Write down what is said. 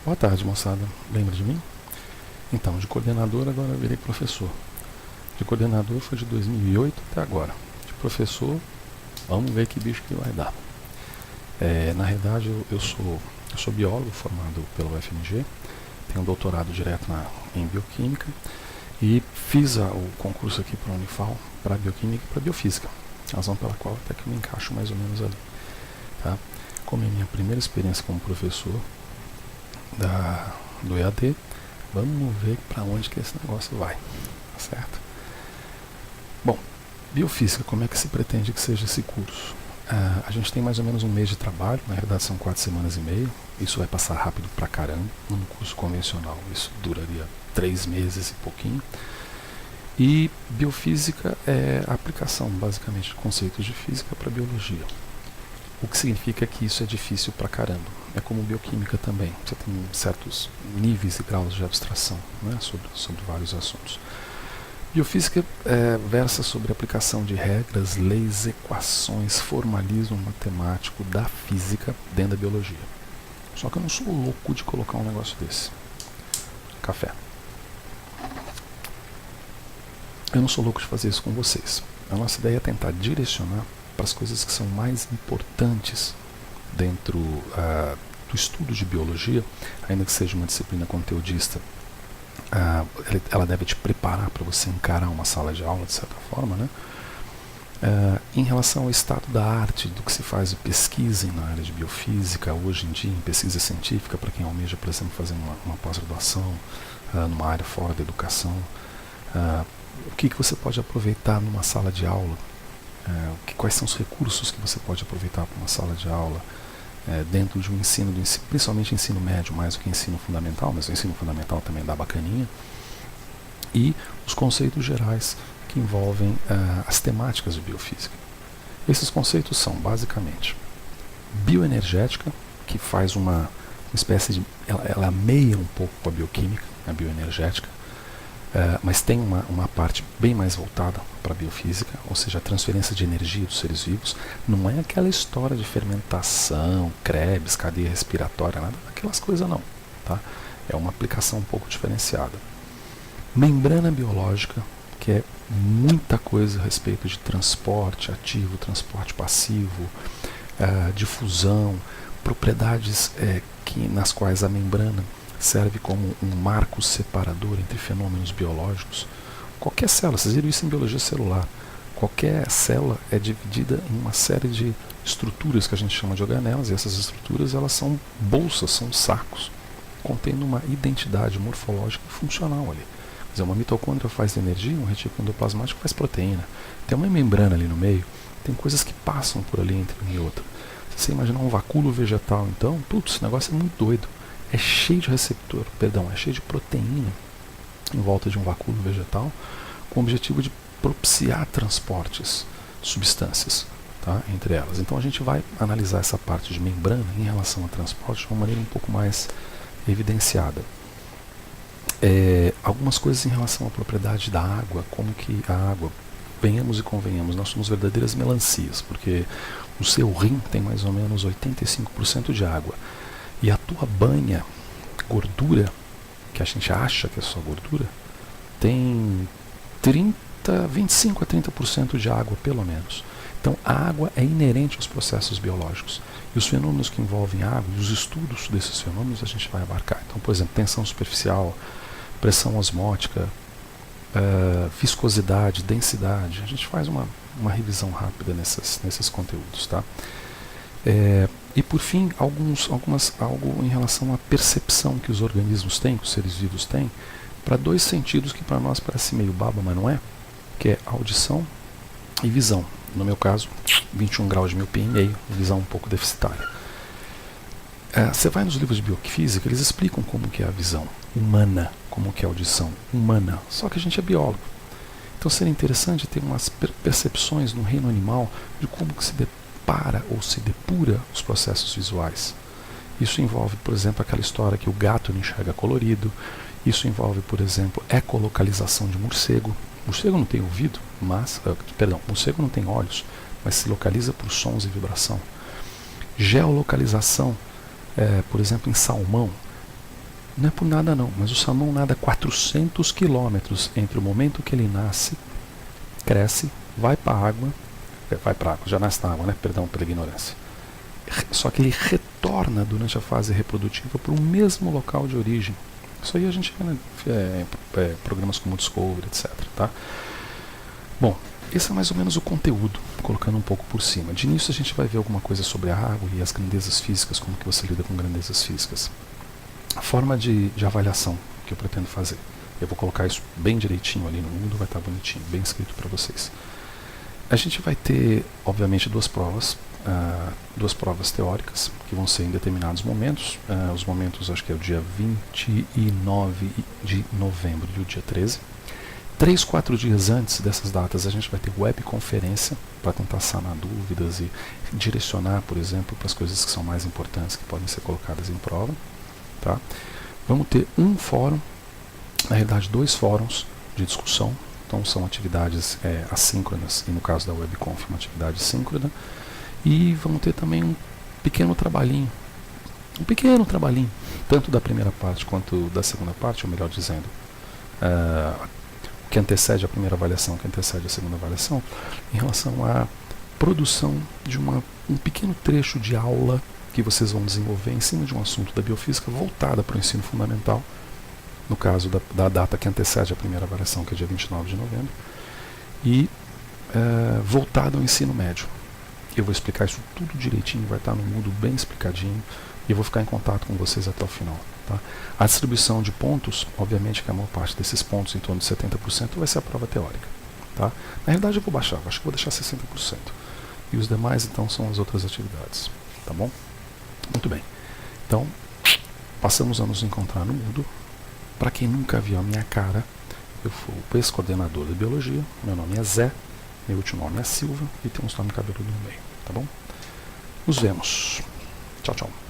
Boa tarde, moçada. Lembra de mim? Então, de coordenador agora eu virei professor. De coordenador foi de 2008 até agora. De professor, vamos ver que bicho que vai dar. Na realidade, eu sou biólogo formado pela UFMG, tenho um doutorado direto em bioquímica e fiz o concurso aqui para a Unifal para bioquímica e para biofísica, razão pela qual até que eu me encaixo mais ou menos ali. Tá? Como é a minha primeira experiência como professor do EAD, vamos ver para onde que esse negócio vai, tá certo? Bom, biofísica, como é que se pretende que seja esse curso? A gente tem mais ou menos um mês de trabalho, na realidade são 4 semanas e meia, isso vai passar rápido pra caramba. Num curso convencional isso duraria 3 meses e pouquinho. E biofísica é a aplicação basicamente de conceitos de física para biologia. O que significa que isso é difícil pra caramba. É como bioquímica também, você tem certos níveis e graus de abstração, né, sobre vários assuntos. Biofísica versa sobre a aplicação de regras, leis, equações, formalismo matemático da física dentro da biologia. Só que eu não sou louco de colocar um negócio desse. Café. Eu não sou louco de fazer isso com vocês. A nossa ideia é tentar direcionar para as coisas que são mais importantes dentro do estudo de biologia, ainda que seja uma disciplina conteudista. Ela deve te preparar para você encarar uma sala de aula, de certa forma, né? Em relação ao estado da arte, do que se faz de pesquisa na área de biofísica, hoje em dia, em pesquisa científica, para quem almeja, por exemplo, fazer uma pós-graduação, numa área fora da educação, o que você pode aproveitar numa sala de aula, quais são os recursos que você pode aproveitar para uma sala de aula, dentro de um ensino, principalmente ensino médio, mais do que ensino fundamental, mas o ensino fundamental também dá bacaninha, e os conceitos gerais que envolvem as temáticas de biofísica. Esses conceitos são, basicamente, bioenergética, que faz uma espécie de... ela meia um pouco com a bioquímica, a bioenergética, mas tem uma parte bem mais voltada para a biofísica, ou seja, a transferência de energia dos seres vivos. Não é aquela história de fermentação, Krebs, cadeia respiratória, nada daquelas coisas não. Tá? É uma aplicação um pouco diferenciada. Membrana biológica, que é muita coisa a respeito de transporte ativo, transporte passivo, difusão, propriedades nas quais a membrana serve como um marco separador entre fenômenos biológicos. Qualquer célula, vocês viram isso em biologia celular, qualquer célula é dividida em uma série de estruturas que a gente chama de organelas, e essas estruturas elas são bolsas, são sacos, contendo uma identidade morfológica e funcional ali. Quer dizer, uma mitocôndria faz energia, um retículo endoplasmático faz proteína. Tem uma membrana ali no meio, tem coisas que passam por ali entre um e outro. Se você imaginar um vacúolo vegetal, então, esse negócio é muito doido. É cheio de é cheio de proteína em volta de um vacúolo vegetal, com o objetivo de propiciar transportes de substâncias, tá, entre elas. Então a gente vai analisar essa parte de membrana em relação a transporte de uma maneira um pouco mais evidenciada. Algumas coisas em relação à propriedade da água, como que a água, venhamos e convenhamos, nós somos verdadeiras melancias, porque o seu rim tem mais ou menos 85% de água. E a tua banha, gordura, que a gente acha que é só gordura, tem 25 a 30% de água, pelo menos. Então a água é inerente aos processos biológicos. E os fenômenos que envolvem a água, e os estudos desses fenômenos, a gente vai abarcar. Então, por exemplo, tensão superficial, pressão osmótica, viscosidade, densidade. A gente faz uma revisão rápida nesses conteúdos, tá? E por fim, algo em relação à percepção que os organismos têm, que os seres vivos têm, para dois sentidos que para nós parece meio baba, mas não é, que é audição e visão. No meu caso, 21 graus de miopia e meio, visão um pouco deficitária. Você vai nos livros de biofísica, eles explicam como que é a visão humana, como que é a audição humana, só que a gente é biólogo. Então seria interessante ter umas percepções no reino animal de como que se para ou se depura os processos visuais. Isso envolve, por exemplo, aquela história que o gato não enxerga colorido. Isso envolve, por exemplo, ecolocalização de morcego. Morcego não tem ouvido, morcego não tem olhos, mas se localiza por sons e vibração. Geolocalização, por exemplo, em salmão. Não é por nada não, mas o salmão nada 400 quilômetros entre o momento que ele nasce, cresce, vai para a água, já nasce na água, né? Perdão pela ignorância. Só que ele retorna durante a fase reprodutiva para o mesmo local de origem. Isso aí a gente vê programas como Discovery, etc. Tá? Bom, esse é mais ou menos o conteúdo, colocando um pouco por cima. De início a gente vai ver alguma coisa sobre a água e as grandezas físicas, como que você lida com grandezas físicas. A forma de avaliação que eu pretendo fazer. Eu vou colocar isso bem direitinho ali no mundo, vai estar bonitinho, bem escrito para vocês. A gente vai ter, obviamente, duas provas teóricas, que vão ser em determinados momentos. Os momentos, acho que é o dia 29 de novembro e o dia 13. 3, 4 dias antes dessas datas, a gente vai ter webconferência para tentar sanar dúvidas e direcionar, por exemplo, para as coisas que são mais importantes, que podem ser colocadas em prova. Tá? Vamos ter um fórum, na realidade 2 fóruns de discussão. Então são atividades assíncronas, e no caso da webconf uma atividade síncrona. E vamos ter também um pequeno trabalhinho, tanto da primeira parte quanto da segunda parte, ou melhor dizendo, que antecede a primeira avaliação, que antecede a segunda avaliação, em relação à produção de um pequeno trecho de aula que vocês vão desenvolver em cima de um assunto da biofísica voltada para o ensino fundamental, no caso da data que antecede a primeira avaliação, que é dia 29 de novembro, e voltado ao ensino médio. Eu vou explicar isso tudo direitinho, vai estar no Moodle bem explicadinho, e eu vou ficar em contato com vocês até o final. Tá? A distribuição de pontos, obviamente que a maior parte desses pontos, em torno de 70%, vai ser a prova teórica. Tá? Na realidade eu vou baixar, acho que vou deixar 60%. E os demais, então, são as outras atividades. Tá bom? Muito bem. Então, passamos a nos encontrar no Moodle. Para quem nunca viu a minha cara, eu sou o ex-coordenador da biologia, meu nome é Zé, meu último nome é Silva e tem um nome cabeludo no meio, tá bom? Nos vemos. Tchau, tchau.